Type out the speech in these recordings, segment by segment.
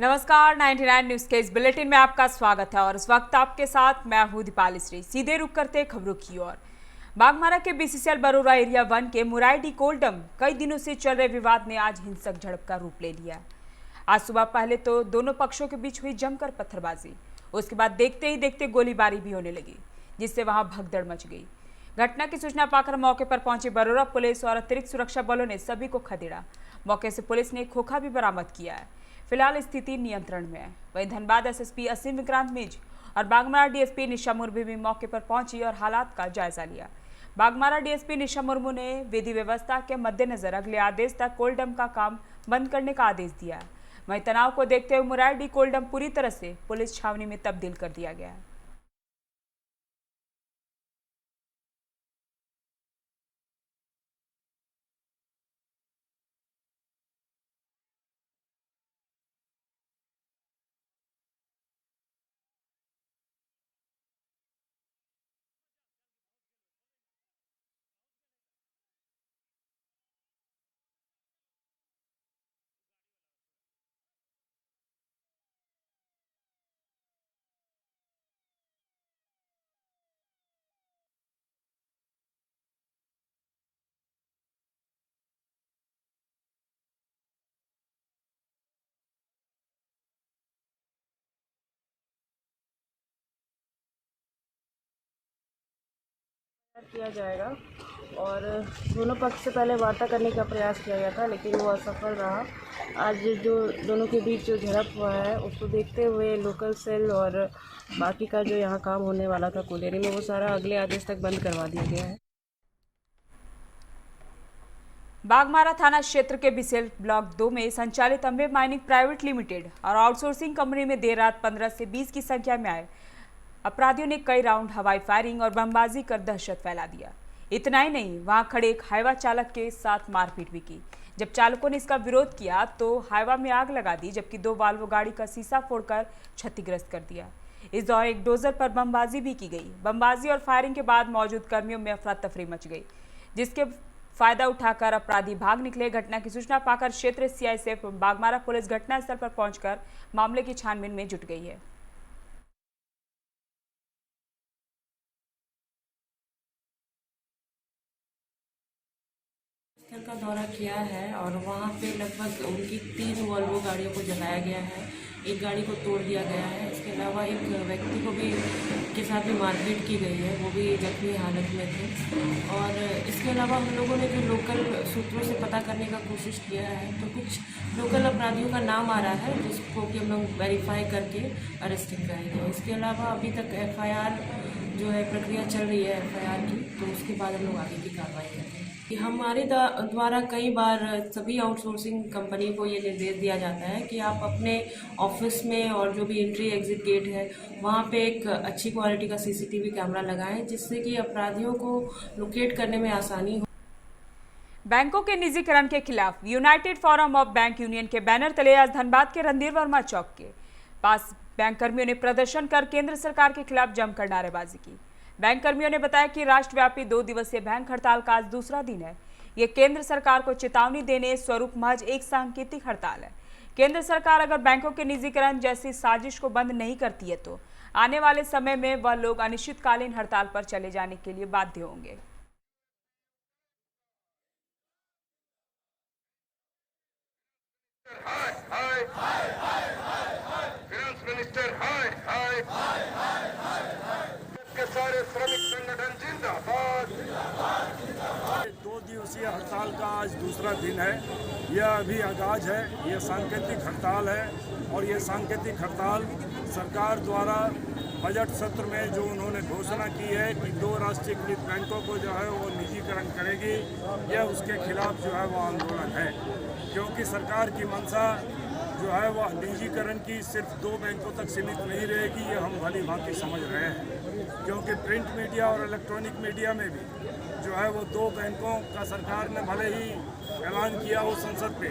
नमस्कार, 99 न्यूज के इस बुलेटिन में आपका स्वागत है और इस वक्त आपके साथ मैं हूं दीपाली श्री। सीधे रुक करते खबरों की ओर। बाघमारा के बीसीसीएल बरोरा एरिया 1 के मुराइडी कोल्डम कई दिनों से चल रहे विवाद ने आज हिंसक झड़प का रूप ले लिया। आज सुबह पहले तो दोनों पक्षों के बीच हुई जमकर पत्थरबाजी, उसके बाद देखते ही देखते गोलीबारी भी होने लगी, जिससे वहां भगदड़ मच गई। घटना की सूचना पाकर मौके पर पहुंची बरोरा पुलिस और अतिरिक्त सुरक्षा बलों ने सभी को खदेड़ा। मौके से पुलिस ने खोखा भी बरामद किया है। फिलहाल स्थिति नियंत्रण में है। वहीं धनबाद एसएसपी असीम विक्रांत मिज और बाघमारा डीएसपी निशा मुर्मू भी मौके पर पहुंची और हालात का जायजा लिया। बाघमारा डीएसपी निशा मुर्मू ने विधि व्यवस्था के मद्देनजर अगले आदेश तक कोल्डम का काम बंद करने का आदेश दिया है। वहीं तनाव को देखते हुए मुराइडी कोल्डम पूरी तरह से पुलिस छावनी में तब्दील कर दिया गया है। किया जाएगा और दोनों पक्ष से पहले वार्ता करने का प्रयास किया गया था, लेकिन वो असफल रहा। आज जो दोनों के बीच जो झड़प हुआ है उसको देखते हुए लोकल सेल और बाकी का जो यहाँ काम होने वाला था कोलेरी में, वो सारा अगले आदेश तक बंद करवा दिया गया है। बाघमारा थाना क्षेत्र के बीसीएल ब्लॉक 2 में संचालित अम्बे माइनिंग प्राइवेट लिमिटेड और आउटसोर्सिंग कंपनी में देर रात 15 से 20 की संख्या में आए अपराधियों ने कई राउंड हवाई फायरिंग और बमबाजी कर दहशत फैला दिया। इतना ही नहीं, वहां खड़े एक हाईवा चालक के साथ मारपीट भी की। जब चालकों ने इसका विरोध किया तो हाईवा में आग लगा दी, जबकि 2 वाल्वो गाड़ी का शीशा फोड़कर क्षतिग्रस्त कर दिया। इस दौरान एक डोजर पर बमबाजी भी की गई। बमबाजी और फायरिंग के बाद मौजूद कर्मियों में अफरा तफरी मच गई, जिसके फायदा उठाकर अपराधी भाग निकले। घटना की सूचना पाकर क्षेत्र सीआईएसएफ बाघमारा पुलिस घटनास्थल पर पहुंचकर मामले की छानबीन में जुट गई है। स्थल का दौरा किया है और वहाँ पे लगभग उनकी 3 वॉल्वो गाड़ियों को जलाया गया है, एक गाड़ी को तोड़ दिया गया है। इसके अलावा एक व्यक्ति को भी के साथ भी मारपीट की गई है, वो भी जख्मी हालत में थे। और इसके अलावा हम लोगों ने जो लोकल सूत्रों से पता करने का कोशिश किया है तो कुछ लोकल अपराधियों का नाम आ रहा है, जिसको कि हम लोग वेरीफाई करके अरेस्टिंग करेंगे। इसके अलावा अभी तक एफआईआर जो है प्रक्रिया चल रही है एफआईआर की, तो उसके बाद हम लोग आगे की कार्रवाई करेंगे। हमारे द्वारा कई बार सभी आउटसोर्सिंग कंपनी को ये निर्देश दिया जाता है कि आप अपने ऑफिस में और जो भी एंट्री एग्जिट गेट है वहाँ पे एक अच्छी क्वालिटी का सीसीटीवी कैमरा लगाएं, जिससे कि अपराधियों को लोकेट करने में आसानी हो। बैंकों के निजीकरण के खिलाफ United forum of bank union के बैनर तले आज धनबाद के रणधीर वर्मा चौक के पास बैंक कर्मियों ने प्रदर्शन कर केंद्र सरकार के खिलाफ जमकर नारेबाजी की। बैंक कर्मियों ने बताया कि राष्ट्रव्यापी 2 दिवसीय बैंक हड़ताल का आज दूसरा दिन है। ये केंद्र सरकार को चेतावनी देने स्वरूप महज एक सांकेतिक हड़ताल है। केंद्र सरकार अगर बैंकों के निजीकरण जैसी साजिश को बंद नहीं करती है तो आने वाले समय में वह लोग अनिश्चितकालीन हड़ताल पर चले जाने के लिए बाध्य होंगे। सारे श्रमिक संगठन जिंदाबाद। 2 दिवसीय हड़ताल का आज दूसरा दिन है। यह अभी आगाज है, यह सांकेतिक हड़ताल है और ये सांकेतिक हड़ताल सरकार द्वारा बजट सत्र में जो उन्होंने घोषणा की है कि 2 राष्ट्रीयकृत बैंकों को जो है वो निजीकरण करेगी, यह उसके खिलाफ जो है वो आंदोलन है। क्योंकि सरकार की मंशा जो है वह निजीकरण की सिर्फ 2 बैंकों तक सीमित नहीं रहेगी, ये हम भली भांति समझ रहे हैं। क्योंकि प्रिंट मीडिया और इलेक्ट्रॉनिक मीडिया में भी जो है वो 2 बैंकों का सरकार ने भले ही ऐलान किया हो संसद पे,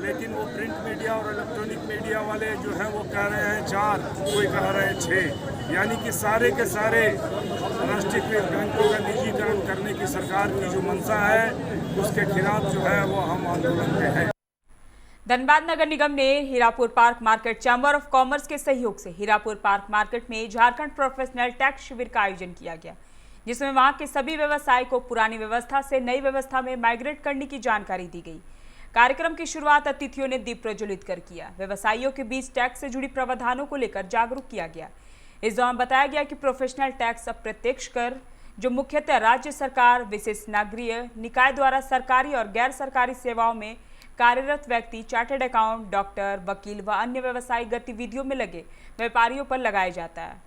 लेकिन वो प्रिंट मीडिया और इलेक्ट्रॉनिक मीडिया वाले जो है वो कह रहे हैं 4, कोई कह रहे हैं 6, यानी कि सारे के सारे राष्ट्रीयकृत बैंकों का निजीकरण करने की सरकार की जो मंशा है उसके खिलाफ जो है वो हम आंदोलन में हैं। धनबाद नगर निगम ने Hirapur park market chamber of commerce के सहयोग से हीरापुर पार्क मार्केट में झारखंड प्रोफेशनल टैक्स शिविर का आयोजन किया गया, जिसमें वहां के सभी व्यवसाय को पुरानी व्यवस्था से नई व्यवस्था में माइग्रेट करने की जानकारी दी गई। कार्यक्रम की शुरुआत अतिथियों ने दीप प्रज्वलित कर किया। व्यवसायियों के बीच टैक्स से जुड़ी प्रावधानों को लेकर जागरूक किया गया। इस दौरान बताया गया कि प्रोफेशनल टैक्स अप्रत्यक्ष कर जो मुख्यतः राज्य सरकार, विशेष नागरिक निकाय द्वारा सरकारी और गैर सरकारी सेवाओं में कार्यरत व्यक्ति, चार्टर्ड अकाउंट, डॉक्टर, वकील व अन्य व्यवसायिक गतिविधियों में लगे व्यापारियों पर लगाया जाता है।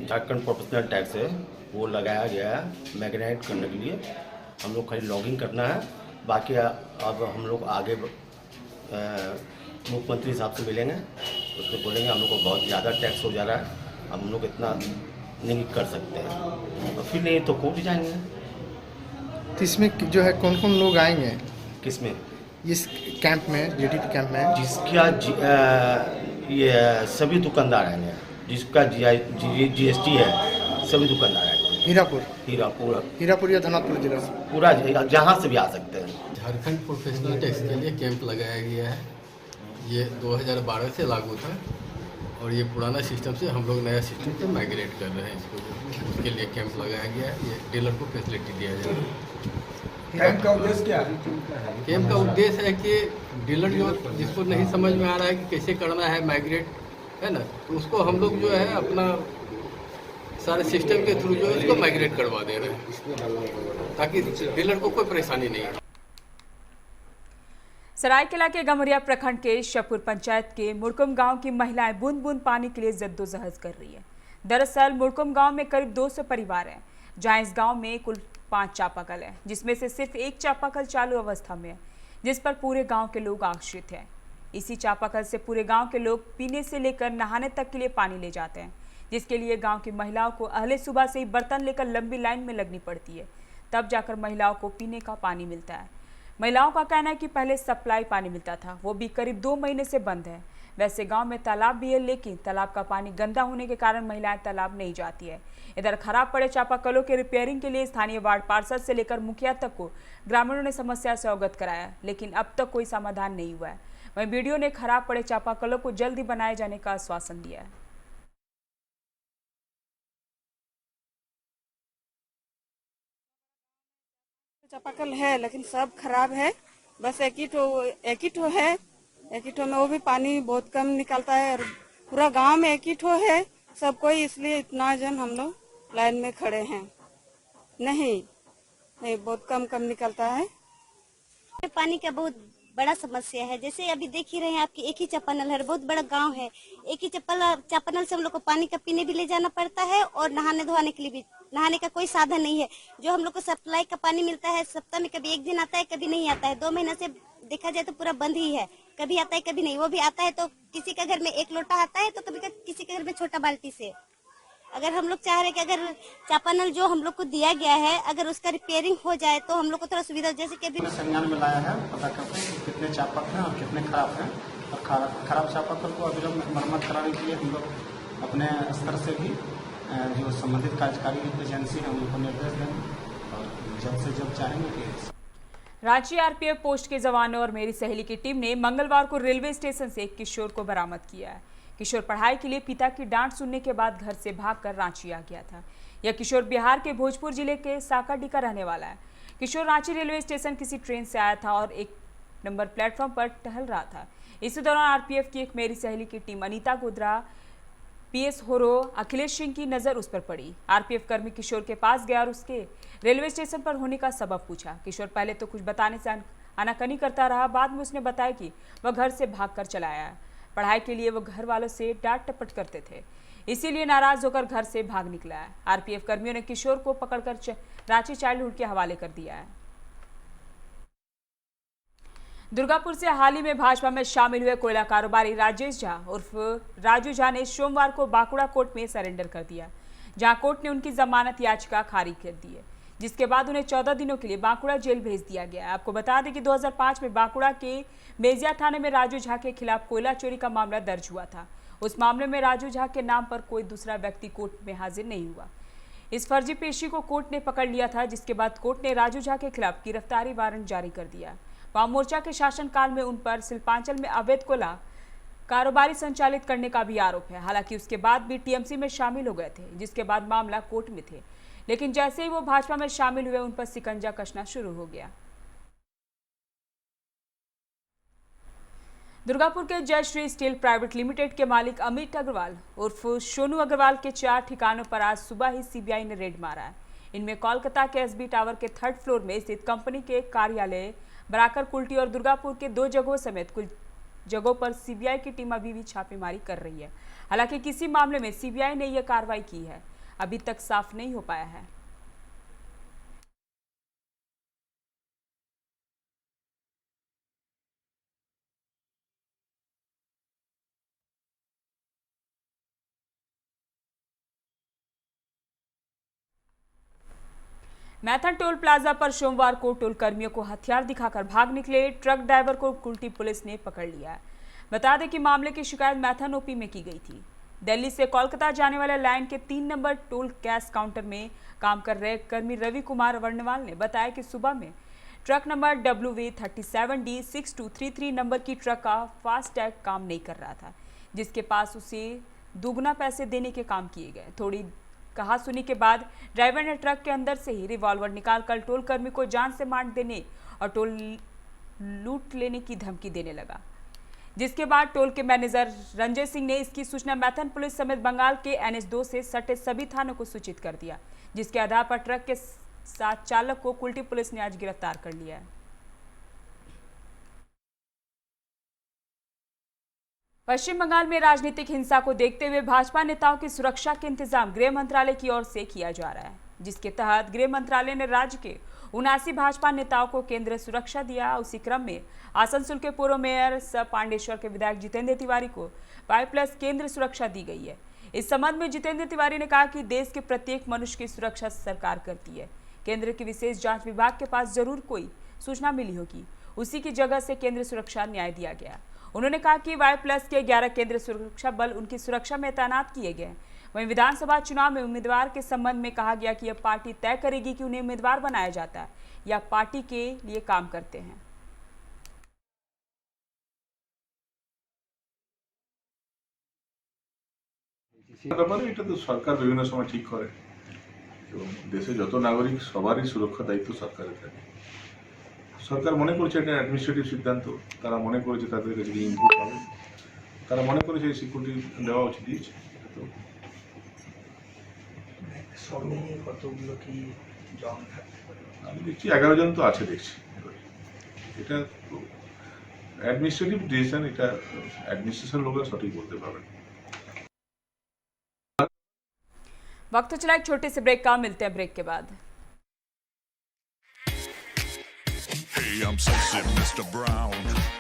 झारखंड प्रोफेशनल टैक्स है वो लगाया गया है मैग्नेट करने के लिए। हम लोग खाली लॉगिन करना है, बाकी अब हम लोग आगे मुख्यमंत्री साहब से मिलेंगे, उसको बोलेंगे हम लोग को बहुत ज़्यादा टैक्स हो जा रहा है, हम लोग इतना नहीं कर सकते हैं, और फिर नहीं तो कोर्ट जाएंगे। तो इसमें जो है कौन कौन लोग आएंगे? किसमें? इस कैंप में, जीडीटी कैंप में? जिसका ये सभी दुकानदार आएंगे, जिसका जीएसटी है, सभी दुकानदार आएंगे। हीरापुर या धनबाद जिला पूरा जहाँ से भी आ सकते हैं। झारखंड प्रोफेशनल टैक्स के लिए कैंप लगाया गया है। ये 2012 से लागू था और ये पुराना सिस्टम से हम लोग नया सिस्टम पे माइग्रेट कर रहे हैं इसको। उसके लिए कैंप लगाया गया है। ये डीलर को फैसिलिटी दिया जाएगा। कैंप का उद्देश्य क्या है? कैंप का उद्देश्य है कि डीलर जिसको नहीं समझ में आ रहा है कि कैसे करना है माइग्रेट, है ना, तो उसको हम लोग जो है अपना सारे सिस्टम के थ्रू जो है उसको माइग्रेट करवा दे रहे हैं, ताकि डीलर को कोई परेशानी नहीं है। सरायकेला के गमरिया प्रखंड के शहपुर पंचायत के मुड़कुम गांव की महिलाएं बूंद बूंद पानी के लिए जद्दोजहद कर रही है। दरअसल मुड़कुम गांव में करीब 200 परिवार हैं, जहां इस गांव में कुल 5 चापाकल हैं, जिसमें से सिर्फ एक चापाकल चालू अवस्था में है, जिस पर पूरे गांव के लोग आश्रित हैं। इसी चापाकल से पूरे गांव के लोग पीने से लेकर नहाने तक के लिए पानी ले जाते हैं, जिसके लिए गांव की महिलाओं को अहले सुबह से ही बर्तन लेकर लंबी लाइन में लगनी पड़ती है, तब जाकर महिलाओं को पीने का पानी मिलता है। महिलाओं का कहना है कि पहले सप्लाई पानी मिलता था, वो भी करीब 2 महीने से बंद है। वैसे गांव में तालाब भी है, लेकिन तालाब का पानी गंदा होने के कारण महिलाएं तालाब नहीं जाती है। इधर खराब पड़े चापाकलों के रिपेयरिंग के लिए स्थानीय वार्ड पार्षद से लेकर मुखिया तक को ग्रामीणों ने समस्या से अवगत कराया, लेकिन अब तक कोई समाधान नहीं हुआ है। वहीं बीडीओ ने खराब पड़े चापाकलों को जल्दी बनाए जाने का आश्वासन दिया है। चापाकल है लेकिन सब खराब है, बस एक ही ठो है। एक ही ठो में वो भी पानी बहुत कम निकलता है और पूरा गांव में एक ही ठो है सब कोई, इसलिए इतना जन हम लोग लाइन में खड़े हैं। नहीं बहुत कम निकलता है। पानी का बहुत बड़ा समस्या है। जैसे अभी देख ही रहे हैं आपकी एक ही चापानल है, बहुत बड़ा गांव है, एक ही चापानल से हम लोग को पानी का पीने भी ले जाना पड़ता है और नहाने धोने के लिए भी, नहाने का कोई साधन नहीं है। जो हम लोग को सप्लाई का पानी मिलता है सप्ताह में कभी एक दिन आता है, कभी नहीं आता है। 2 महीना से देखा जाए तो पूरा बंद ही है, कभी आता है कभी नहीं। वो भी आता है तो किसी का घर में 1 लोटा आता है, तो कभी किसी के घर में छोटा बाल्टी से। अगर हम लोग चाह रहे हैं कि अगर चापानल जो हम लोग को दिया गया है अगर उसका रिपेयरिंग हो जाए तो हम लोग को थोड़ा सुविधा, जैसे कि अभी संज्ञान में लाया है, पता करते हैं कितने चापाकल हैं और कितने खराब हैं। और खराब चापाकल को अविलंब मरम्मत कराने के लिए हम लोग अपने स्तर से भी जो संबंधित कार्यकारी एजेंसी है उनको निर्देश देंगे और जल्द से जल्द चाहेंगे कि रांची आरपीएफ पोस्ट के जवानों और मेरी सहेली की टीम ने मंगलवार को रेलवे स्टेशन से एक किशोर को बरामद किया है। किशोर पढ़ाई के लिए पिता की डांट सुनने के बाद घर से भागकर रांची आ गया था। यह किशोर बिहार के भोजपुर जिले के साकाडी का रहने वाला है। किशोर रांची रेलवे स्टेशन किसी ट्रेन से आया था और 1 नंबर प्लेटफॉर्म पर टहल रहा था। इसी दौरान आरपीएफ की एक मेरी सहेली की टीम अनीता गोद्रा, पीएस होरो, अखिलेश सिंह की नजर उस पर पड़ी। आरपीएफ कर्मी किशोर के पास गया और उसके रेलवे स्टेशन पर होने का सबब पूछा। किशोर पहले तो कुछ बताने से आनाकानी करता रहा, बाद में उसने बताया कि वह घर से भागकर चला आया। पढ़ाई के लिए वो घर वालों से डांट टपट करते थे, इसीलिए नाराज होकर घर से भाग निकला है। आरपीएफ कर्मियों ने किशोर को पकड़कर रांची चाइल्डहुड के हवाले कर दिया है। दुर्गापुर से हाल ही में भाजपा में शामिल हुए कोयला कारोबारी राजेश झा उर्फ राजू झा ने सोमवार को बांकुड़ा कोर्ट में सरेंडर कर दिया, जहां कोर्ट ने उनकी जमानत याचिका खारिज कर दी है, जिसके बाद उन्हें 14 दिनों के लिए बांकुड़ा जेल भेज दिया गया है। आपको बता दें कि 2005 में बांकुड़ा के मेजिया थाने में राजू झा के खिलाफ कोयला चोरी का मामला दर्ज हुआ था। उस मामले में राजू झा के नाम पर कोई दूसरा व्यक्ति कोर्ट में हाजिर नहीं हुआ। इस फर्जी पेशी को कोर्ट ने पकड़ लिया था, जिसके बाद कोर्ट ने राजू झा के खिलाफ गिरफ्तारी वारंट जारी कर दिया। वाम मोर्चा के शासनकाल में उन पर शिल्पांचल में अवैध कोला कारोबारी संचालित करने का भी आरोप है। हालांकि उसके बाद भी टीएमसी में शामिल हो गए थे, जिसके बाद मामला कोर्ट में थे, लेकिन जैसे ही वो भाजपा में शामिल हुए उन पर शिकंजा कसना शुरू हो गया। दुर्गापुर के जय श्री स्टील प्राइवेट लिमिटेड के मालिक अमित अग्रवाल उर्फ सोनू अग्रवाल के 4 ठिकानों पर आज सुबह ही सीबीआई ने रेड मारा है। इनमें कोलकाता के एसबी टावर के 3rd फ्लोर में स्थित कंपनी के कार्यालय, बराकर कुल्टी और दुर्गापुर के 2 जगहों समेत कुछ जगहों पर सीबीआई की टीम अभी भी छापेमारी कर रही है। हालांकि किसी मामले में सीबीआई ने यह कार्रवाई की है अभी तक साफ नहीं हो पाया है। मैथन टोल प्लाजा पर सोमवार को टोल कर्मियों को हथियार दिखाकर भाग निकले ट्रक ड्राइवर को कुल्टी पुलिस ने पकड़ लिया है। बता दें कि मामले की शिकायत मैथन ओपी में की गई थी। दिल्ली से कोलकाता जाने वाले लाइन के 3 नंबर टोल कैश काउंटर में काम कर रहे कर्मी रवि कुमार वर्णवाल ने बताया कि सुबह में ट्रक नंबर WV37D6233 नंबर की ट्रक का फास्टैग काम नहीं कर रहा था, जिसके पास उसे दुगना पैसे देने के काम किए गए। थोड़ी कहा सुनी के बाद ड्राइवर ने ट्रक के अंदर से ही रिवॉल्वर निकालकर टोल कर्मी को जान से मार देने और टोल लूट लेने की धमकी देने लगा, जिसके बाद टोल के मैनेजर रंजय सिंह ने इसकी सूचना मैथन पुलिस समेत बंगाल के NH2 से सटे सभी थानों को सूचित कर दिया, जिसके आधार पर ट्रक के साथ चालक को कुल्टी पुलिस ने आज गिरफ्तार कर लिया है। पश्चिम बंगाल में राजनीतिक हिंसा को देखते हुए भाजपा नेताओं की सुरक्षा के इंतजाम गृह मंत्रालय की ओर से किया जा रहा है, जिसके तहत गृह मंत्रालय ने राज्य के 79 भाजपा नेताओं को केंद्रीय सुरक्षा दिया। उसी क्रम में आसनसोल के पूर्व मेयर स पांडेश्वर के विधायक जितेंद्र तिवारी को 5+ केंद्रीय सुरक्षा दी गई है। इस संबंध में जितेंद्र तिवारी ने कहा कि देश के प्रत्येक मनुष्य की सुरक्षा सरकार करती है। केंद्र के विशेष जांच विभाग के पास जरूर कोई सूचना मिली होगी, उसी की जगह से केंद्रीय सुरक्षा न्याय दिया गया। उन्होंने कहा कि 5+ के 11 केंद्रीय सुरक्षा बल उनकी सुरक्षा में तैनात किए गए। वहीं विधानसभा चुनाव में उम्मीदवार के संबंध में कहा गया कि यह पार्टी तय करेगी कि उन्हें उम्मीदवार बनाया जाता है या पार्टी के लिए काम करते हैं। ব্যাপারে এটা তো সরকার বিভিন্ন সময় ঠিক করে এবং দেশে যত নাগরিক সবারই সুরক্ষা দায়িত্ব সরকারের থাকে। সরকার মনে করছে এটা অ্যাডমিনিস্ট্রেটিভ সিদ্ধান্ত, তারা মনে করেছে তাদের কাছে ইনপুট হবে, তারা মনে করেছে এই সিকিউরিটি দেওয়া উচিত দিয়েছে। তো সব মিলিয়ে কতগুলো কি জন থাকতে পারে? আমি দেখছি 11 জন তো আছে দেখছি। এটা তো অ্যাডমিনিস্ট্রেটিভ ডিসিশন, এটা অ্যাডমিনিস্ট্রেশন লোকরা সঠিক বলতে পারবেন। वक्त तो चला एक छोटे से ब्रेक का, मिलते हैं ब्रेक के बाद। Hey, I'm sexy Mr. Brown,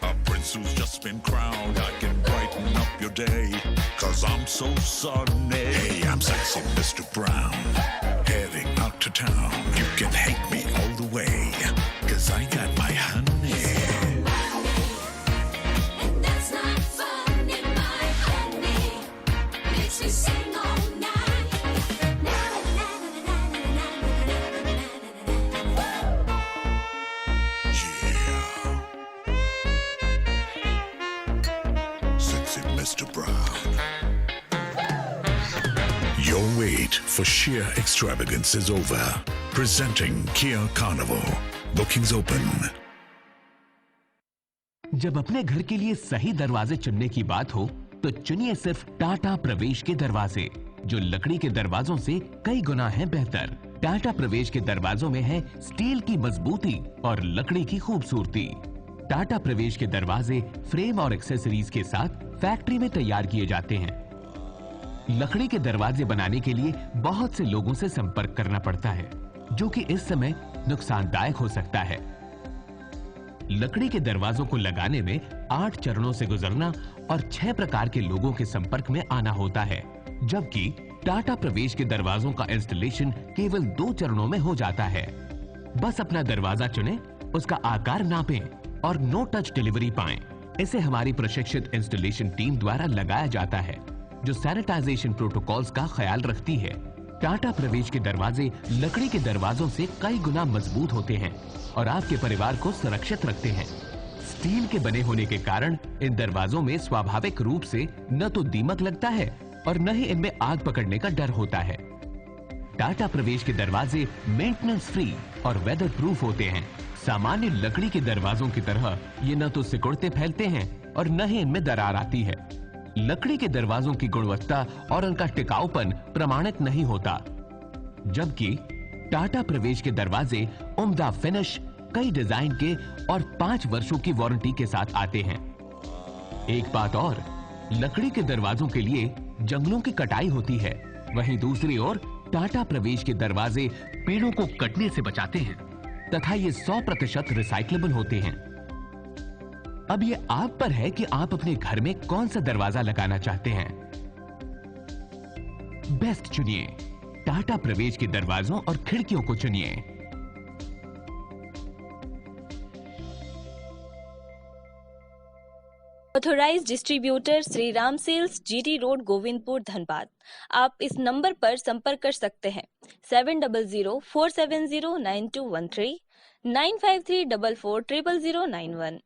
a prince who's just been crowned. I can brighten up your day, 'cause I'm so sunny. Hey, I'm sexy Mr. Brown, heading out to town. You can hate me all the way, 'cause I got my honey. And that's not funny, my honey makes me sing all night. Mr. Brown. Your wait for sheer extravagance is over. Presenting Kia Carnival. Bookings open. जब अपने घर के लिए सही दरवाजे चुनने की बात हो तो चुनिए सिर्फ टाटा प्रवेश के दरवाजे, जो लकड़ी के दरवाजों से कई गुना है बेहतर। टाटा प्रवेश के दरवाजों में है स्टील की मजबूती और लकड़ी की खूबसूरती। टाटा प्रवेश के दरवाजे फ्रेम और एक्सेसरीज के साथ फैक्ट्री में तैयार किए जाते हैं। लकड़ी के दरवाजे बनाने के लिए बहुत से लोगों से संपर्क करना पड़ता है, जो कि इस समय नुकसानदायक हो सकता है। लकड़ी के दरवाजों को लगाने में 8 चरणों से गुजरना और 6 प्रकार के लोगों के संपर्क में आना होता है, जबकि टाटा प्रवेश के दरवाजों का इंस्टॉलेशन केवल 2 चरणों में हो जाता है। बस अपना दरवाजा चुनें, उसका आकार नापें और नो टच डिलीवरी पाएं। इसे हमारी प्रशिक्षित इंस्टॉलेशन टीम द्वारा लगाया जाता है, जो सैनिटाइजेशन प्रोटोकॉल्स का ख्याल रखती है। टाटा प्रवेश के दरवाजे लकड़ी के दरवाजों से कई गुना मजबूत होते हैं और आपके परिवार को सुरक्षित रखते हैं। स्टील के बने होने के कारण इन दरवाजों में स्वाभाविक रूप से न तो दीमक लगता है और न ही इनमें आग पकड़ने का डर होता है। टाटा प्रवेश के दरवाजे मेंटेनेंस फ्री और वेदर प्रूफ होते हैं। सामान्य लकड़ी के दरवाजों की तरह ये न तो सिकुड़ते फैलते हैं और न ही इनमें दरार आती है। लकड़ी के दरवाजों की गुणवत्ता और उनका टिकाऊपन प्रमाणित नहीं होता, जबकि टाटा प्रवेश के दरवाजे उम्दा फिनिश, कई डिजाइन के और 5 वर्षों की वारंटी के साथ आते हैं। एक बात और, लकड़ी के दरवाजों के लिए जंगलों की कटाई होती है, वहीं दूसरी ओर टाटा प्रवेश के दरवाजे पेड़ों को कटने से बचाते हैं तथा ये 100% रिसाइक्लेबल होते हैं। अब ये आप पर है कि आप अपने घर में कौन सा दरवाजा लगाना चाहते हैं। बेस्ट चुनिए, टाटा प्रवेश के दरवाजों और खिड़कियों को चुनिए। Authorised distributor Shri Ram sales, GT road, Govindpur, Dhanbad. आप इस नंबर पर संपर्क कर सकते हैं 7004709213 9534400091।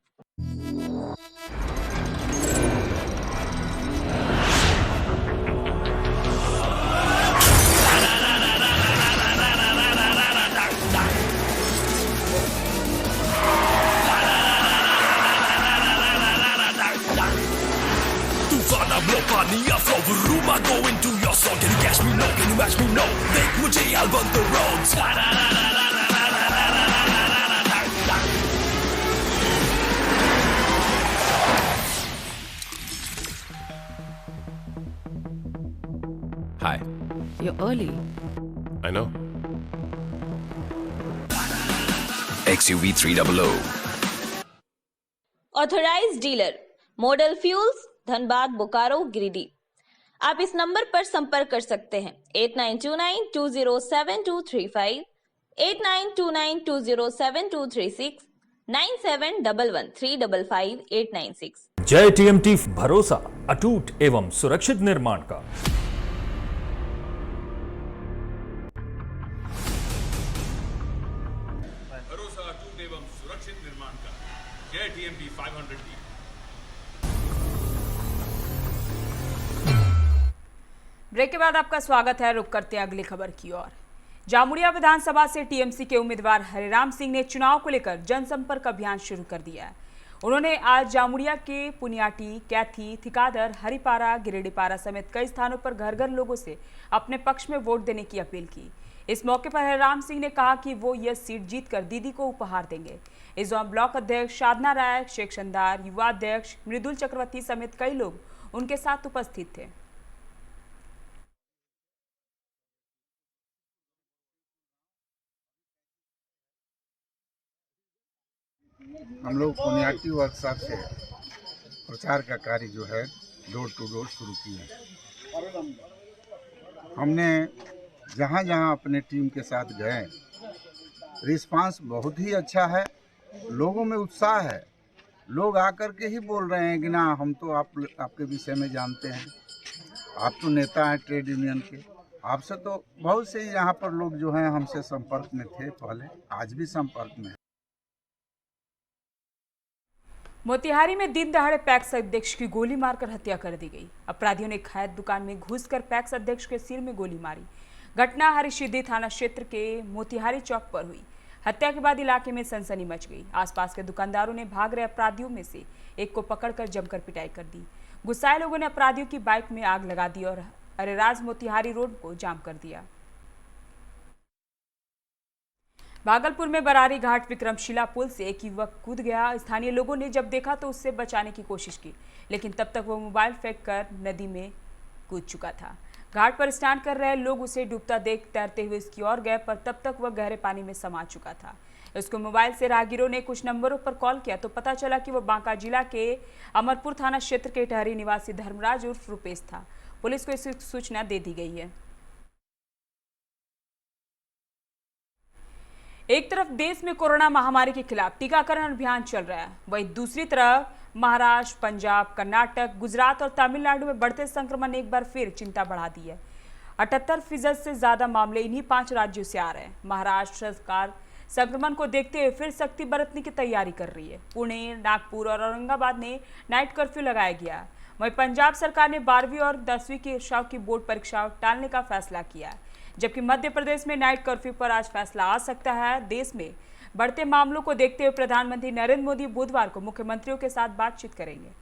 Mania flow, rumor go into your song. Can you catch me? No. Can you match me? No. Make mujhe I'll burn the roads. Hi. You're early. I know. XUV 300. Authorised dealer model fuels, Dhanbad, Bokaro, Giridih. आप इस number पर संपर्क कर सकते हैं 8929207235, 8929207236, 9711355896। जय TMT, भरोसा अटूट एवं सुरक्षित निर्माण का। भरोसा अटूट एवं सुरक्षित निर्माण का। जय TMT 500D। ब्रेक के बाद आपका स्वागत है। रुक करते हैं अगली खबर की ओर। जामुड़िया विधानसभा से टीएमसी के उम्मीदवार हरिराम सिंह ने चुनाव को लेकर जनसंपर्क अभियान शुरू कर दिया है। उन्होंने आज जामुड़िया के पुनियाटी, कैथी, थिकादर, हरिपारा, गिरिडीपारा समेत कई स्थानों पर घर घर लोगों से अपने पक्ष में वोट देने की अपील की। इस मौके पर हरिराम सिंह ने कहा कि वो यह सीट जीतकर दीदी को उपहार देंगे। इस दौरान ब्लॉक अध्यक्ष साधना राय, शेख शंदार, युवा अध्यक्ष मृदुल चक्रवर्ती समेत कई लोग उनके साथ उपस्थित थे। हम लोग पुनियाटी वर्कशॉप से प्रचार का कार्य जो है डोर टू डोर शुरू किए। हमने जहाँ जहाँ अपने टीम के साथ गए, रिस्पांस बहुत ही अच्छा है, लोगों में उत्साह है। लोग आकर के ही बोल रहे हैं कि ना हम तो आपके विषय में जानते हैं, आप तो नेता हैं ट्रेड यूनियन के, आपसे तो बहुत से यहाँ पर लोग जो हैं हमसे संपर्क में थे पहले, आज भी संपर्क में। मोतिहारी में दिन दहाड़े पैक्स अध्यक्ष की गोली मारकर हत्या कर दी गई। अपराधियों ने खाद दुकान में घुसकर पैक्स अध्यक्ष के सिर में गोली मारी। घटना हरिसिद्धि थाना क्षेत्र के मोतिहारी चौक पर हुई। हत्या के बाद इलाके में सनसनी मच गई। आसपास के दुकानदारों ने भाग रहे अपराधियों में से एक को पकड़कर जमकर पिटाई कर दी। गुस्साए लोगों ने अपराधियों की बाइक में आग लगा दी और अरेराज मोतिहारी रोड को जाम कर दिया। भागलपुर में बरारी घाट विक्रमशिला पुल से एक युवक कूद गया। स्थानीय लोगों ने जब देखा तो उससे बचाने की कोशिश की, लेकिन तब तक वो मोबाइल फेंक कर नदी में कूद चुका था। घाट पर स्नान कर रहे लोग उसे डूबता देख तैरते हुए इसकी ओर गए, पर तब तक वह गहरे पानी में समा चुका था। उसको मोबाइल से राहगीरों ने कुछ नंबरों पर कॉल किया तो पता चला कि वह बांका जिला के अमरपुर थाना क्षेत्र के टहरी निवासी धर्मराज उर्फ रुपेश था। पुलिस को इसकी सूचना दे दी गई है। एक तरफ देश में कोरोना महामारी के खिलाफ टीकाकरण अभियान चल रहा है, वहीं दूसरी तरफ महाराष्ट्र, पंजाब, कर्नाटक, गुजरात और तमिलनाडु में बढ़ते संक्रमण ने एक बार फिर चिंता बढ़ा दी है। 78% से ज्यादा मामले इन्हीं 5 राज्यों से आ रहे हैं। महाराष्ट्र सरकार संक्रमण को देखते हुए फिर सख्ती बरतने की तैयारी कर रही है। पुणे, नागपुर और औरंगाबाद में नाइट कर्फ्यू लगाया गया। वहीं पंजाब सरकार ने 12वीं और 10वीं की कक्षाओं की बोर्ड परीक्षाओं टालने का फैसला किया, जबकि मध्य प्रदेश में नाइट कर्फ्यू पर आज फैसला आ सकता है। देश में बढ़ते मामलों को देखते हुए प्रधानमंत्री नरेंद्र मोदी बुधवार को मुख्यमंत्रियों के साथ बातचीत करेंगे।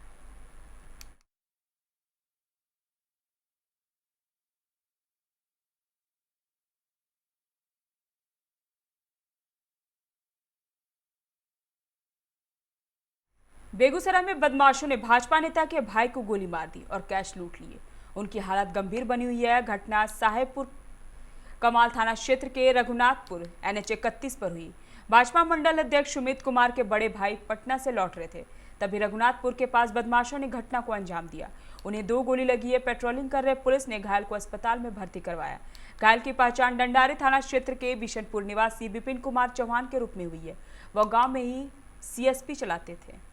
बेगूसराय में बदमाशों ने भाजपा नेता के भाई को गोली मार दी और कैश लूट लिए। उनकी हालत गंभीर बनी हुई है। घटना साहेबपुर कमाल थाना क्षेत्र के रघुनाथपुर NH 31 पर हुई। भाजपा मंडल अध्यक्ष सुमित कुमार के बड़े भाई पटना से लौट रहे थे, तभी रघुनाथपुर के पास बदमाशों ने घटना को अंजाम दिया। उन्हें 2 गोली लगी है। पेट्रोलिंग कर रहे पुलिस ने घायल को अस्पताल में भर्ती करवाया। घायल की पहचान डंडारी थाना क्षेत्र के बिशनपुर निवासी विपिन कुमार चौहान के रूप में हुई है। वह गाँव में ही CSP चलाते थे।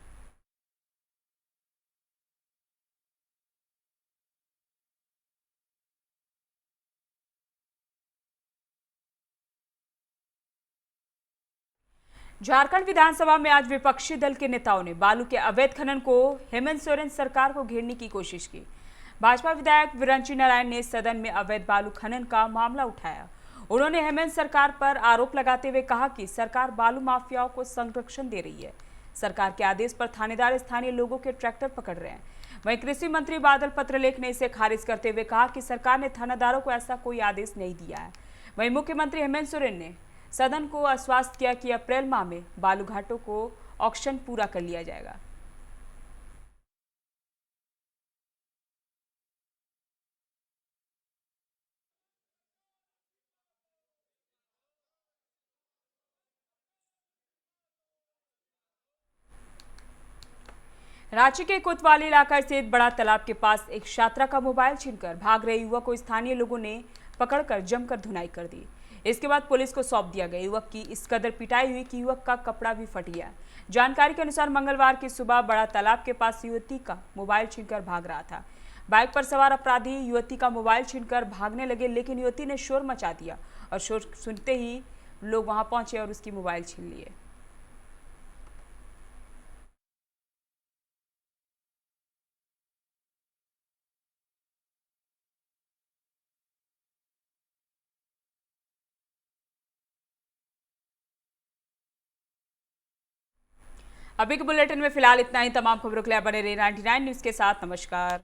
झारखंड विधानसभा में आज विपक्षी दल के नेताओं ने बालू के अवैध खनन को हेमंत सोरेन सरकार को घेरने की कोशिश की। भाजपा विधायक विरंची नारायण ने सदन में अवैध बालू खनन का मामला उठाया। उन्होंने हेमंत सरकार पर आरोप लगाते हुए कहा कि सरकार बालू माफियाओं को संरक्षण दे रही है। सरकार के आदेश पर थानेदार स्थानीय लोगों के ट्रैक्टर पकड़ रहे हैं। वहीं कृषि मंत्री बादल पत्रलेख ने इसे खारिज करते हुए कहा कि सरकार ने थानेदारों को ऐसा कोई आदेश नहीं दिया है। वहीं मुख्यमंत्री हेमंत सोरेन ने सदन को आश्वस्त किया कि अप्रैल माह में बालू घाटों को ऑक्शन पूरा कर लिया जाएगा। रांची के कोतवाली इलाका स्थित बड़ा तालाब के पास एक छात्रा का मोबाइल छीनकर भाग रहे युवक को स्थानीय लोगों ने पकड़कर जमकर धुनाई कर दी। इसके बाद पुलिस को सौंप दिया गया। युवक की इस कदर पिटाई हुई कि युवक का कपड़ा भी फट गया। जानकारी के अनुसार मंगलवार की सुबह बड़ा तालाब के पास युवती का मोबाइल छीनकर भाग रहा था। बाइक पर सवार अपराधी युवती का मोबाइल छीनकर भागने लगे, लेकिन युवती ने शोर मचा दिया और शोर सुनते ही लोग वहां पहुंचे और उसकी मोबाइल छीन लिए। अभी के बुलेटिन में फिलहाल इतना ही। तमाम खबरों के लिए बने रहिए 99 न्यूज के साथ। नमस्कार।